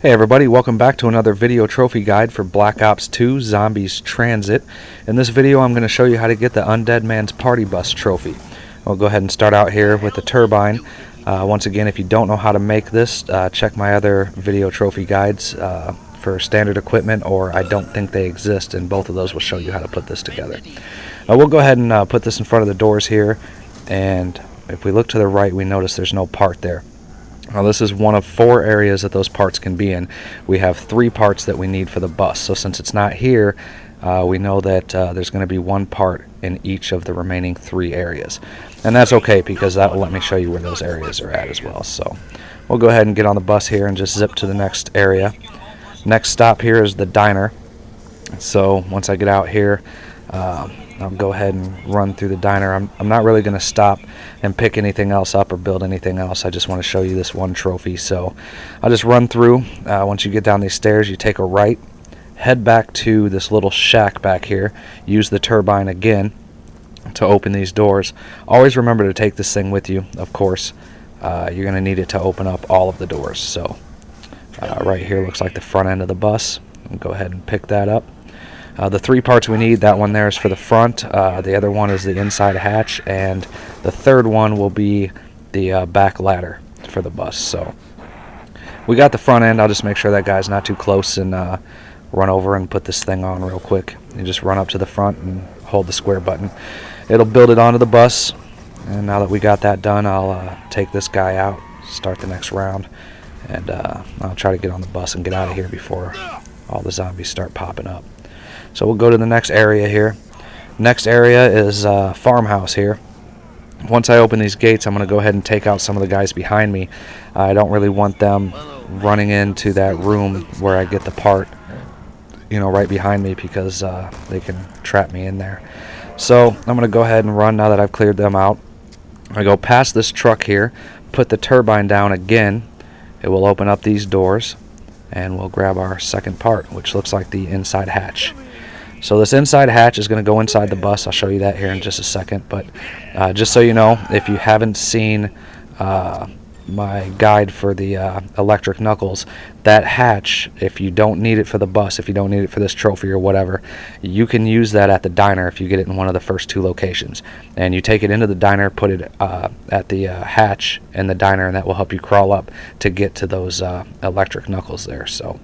Hey everybody, welcome back to another video trophy guide for Black Ops 2 Zombies Transit. In this video I'm going to show you how to get the Undead Man's Party Bus trophy. I'll go ahead and start out here with the Turbine. Once again, if you don't know how to make this, check my other video trophy guides for standard equipment, or I don't think they exist, and both of those will show you how to put this together. We'll go ahead and put this in front of the doors here, and if we look to the right we notice there's no part there. Now this is one of 4 areas that those parts can be in. We have 3 parts that we need for the bus, so since it's not here, we know that there's going to be 1 part in each of the remaining 3 areas. And that's okay, because that will let me show you where those areas are at as well. So we'll go ahead and get on the bus here and just zip to the next area. Next stop here is the diner. So once I get out here, I'll go ahead and run through the diner. I'm not really going to stop and pick anything else up or build anything else. I just want to show you this one trophy. So I'll just run through. Once you get down these stairs, you take a right, head back to this little shack back here. Use the turbine again to open these doors. Always remember to take this thing with you, of course. You're going to need it to open up all of the doors. So right here looks like the front end of the bus. I'll go ahead and pick that up. The 3 parts we need, that one there is for the front, the other one is the inside hatch, and the third one will be the back ladder for the bus. So we got the front end. I'll just make sure that guy's not too close and run over and put this thing on real quick. You just run up to the front and hold the square button. It'll build it onto the bus, and now that we got that done, I'll take this guy out, start the next round, and I'll try to get on the bus and get out of here before all the zombies start popping up. So we'll go to the next area here. Next area is Farmhouse here. Once I open these gates, I'm going to go ahead and take out some of the guys behind me. I don't really want them running into that room where I get the part, right behind me, because they can trap me in there. So I'm going to go ahead and run now that I've cleared them out. I go past this truck here, put the turbine down again. It will open up these doors, and we'll grab our second part, which looks like the inside hatch. So this inside hatch is going to go inside the bus. I'll show you that here in just a second. But just so you know, if you haven't seen my guide for the electric knuckles, that hatch, if you don't need it for the bus, if you don't need it for this trophy or whatever, you can use that at the diner if you get it in one of the first 2 locations. And you take it into the diner, put it at the hatch in the diner, and that will help you crawl up to get to those electric knuckles there. So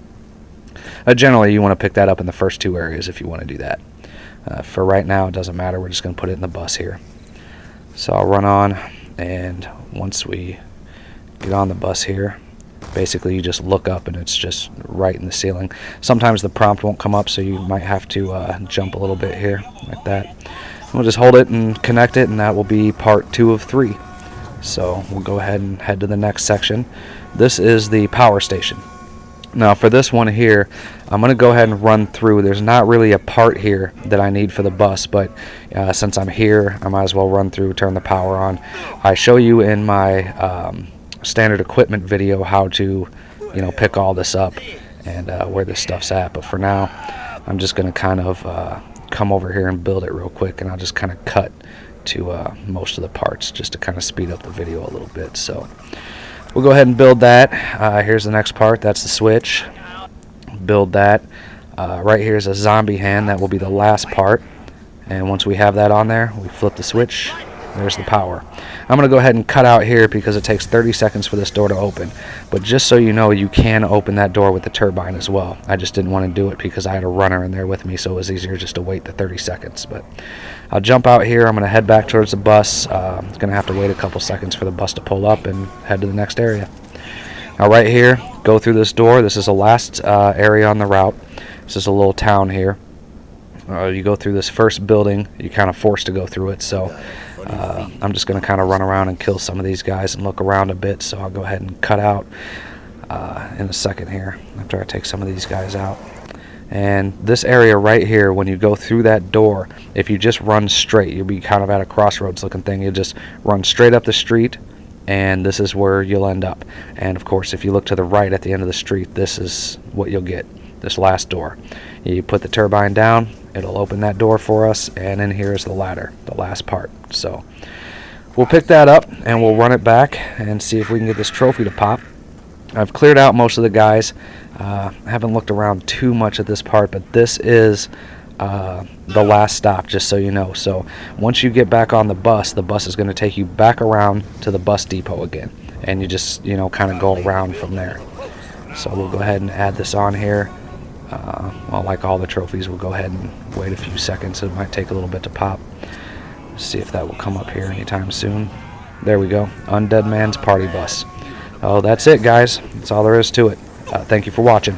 generally you want to pick that up in the first 2 areas if you want to do that. For right now it doesn't matter, we're just going to put it in the bus here. So I'll run on, and once we get on the bus here, basically you just look up and it's just right in the ceiling. Sometimes the prompt won't come up, so you might have to jump a little bit here like that. We'll just hold it and connect it, and that will be part 2 of 3. So we'll go ahead and head to the next section. This is the power station. Now for this one here, I'm going to go ahead and run through. There's not really a part here that I need for the bus, but since I'm here, I might as well run through, turn the power on. I show you in my standard equipment video how to pick all this up and where this stuff's at, but for now I'm just going to kind of come over here and build it real quick, and I'll just kind of cut to most of the parts just to kind of speed up the video a little bit. So we'll go ahead and build that. Here's the next part. That's the switch. Build that. Right here is a zombie hand. That will be the last part, and once we have that on there, we flip the switch. There's the power. I'm going to go ahead and cut out here because it takes 30 seconds for this door to open. But just so you know, you can open that door with the turbine as well. I just didn't want to do it because I had a runner in there with me, so it was easier just to wait the 30 seconds. But I'll jump out here. I'm going to head back towards the bus. I'm going to have to wait a couple seconds for the bus to pull up and head to the next area. Now right here, go through this door. This is the last area on the route. This is a little town here. You go through this first building. You're kind of forced to go through it, so I'm just going to kind of run around and kill some of these guys and look around a bit. So I'll go ahead and cut out in a second here after I take some of these guys out. And this area right here, when you go through that door, if you just run straight, you'll be kind of at a crossroads looking thing. You just run straight up the street, and this is where you'll end up. And of course, if you look to the right at the end of the street, this is what you'll get, this last door. You put the turbine down, it'll open that door for us, and in here is the ladder, the last part. So we'll pick that up and we'll run it back and see if we can get this trophy to pop. I've cleared out most of the guys. I haven't looked around too much at this part, but this is the last stop, just so you know. So once you get back on the bus is going to take you back around to the bus depot again, and you just, you know, kind of go around from there. So we'll go ahead and add this on here. Well, like all the trophies, we'll go ahead and wait a few seconds. It might take a little bit to pop. See if that will come up here anytime soon. There we go. Undead Man's Party Bus. Oh, that's it, guys. That's all there is to it. Thank you for watching.